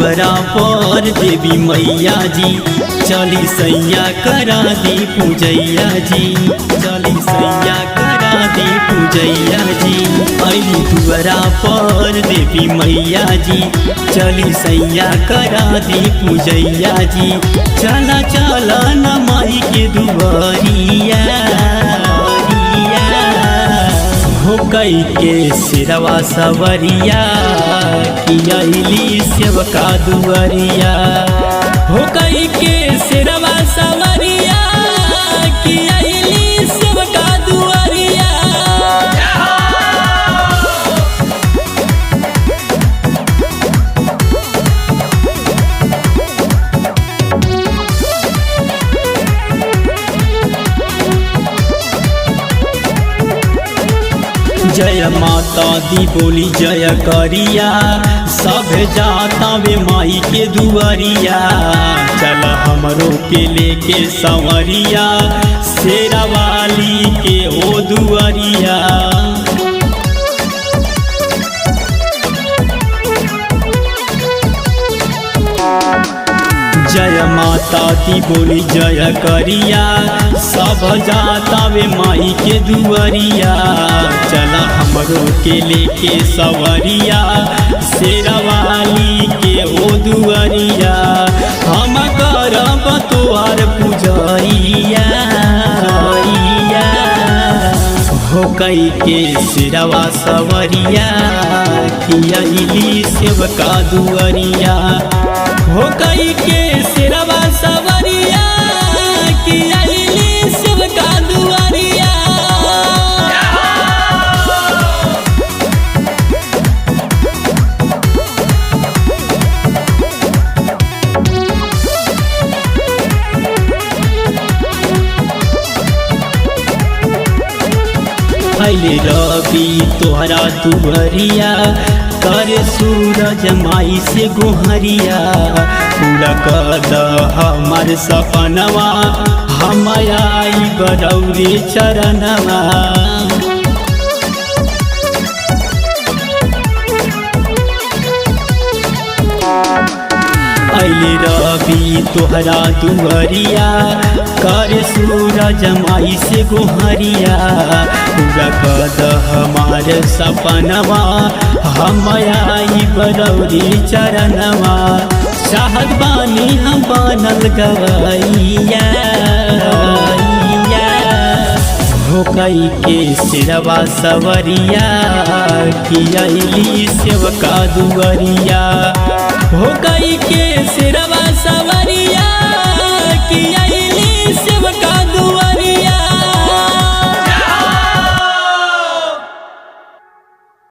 दुआरा पर देवी मैया जी, चली सैया करा दी पूजैया जी, चली सैया करा दी पूजैया जी। अली दुआरा पर देवी मैया जी, चली सैया करा दी पूजैया जी। चला चला न माई के दुआरिया हो कई के सिरवा सवरिया कि अली सेवका दुआरिया, हो कई के सिरवा सवरिया कि अली सेवका दुआरिया। जय माता दी बोली जय करिया, सब जाता वे माई के दुआरिया। चल हमरो के लेके संवरिया, शेरा वाली के ओ दुआरिया। जय माता दी बोली जय करिया, सब जाता वे माई के दुआरिया। चला हमरो के लेके सवरिया, शेरा वाली के ओ दुआरिया। हम करब तोहार पूजैया हो कई के सिरवा सवरिया कि अली सेवका दुआरिया, हो कई के सिरवा सवरिया कि अली सेवका दुआरिया। अले रवि तोहरा दुआरिया, करे सूरज माई से गोहरिया। पूरा कर हमार सपनवा, हम आई बरौरी चरणवा। अले रवि तोहरा दुआरिया, करे सूरज माई से गोहरिया। पूरा कर हमार सपनवा, हम आई बरौरी चरणवा। चाहत बानी हम बनल गवैया हो कई के सिरवा सवरिया कि अली सेवका दुआरिया, हो कई के सिरवा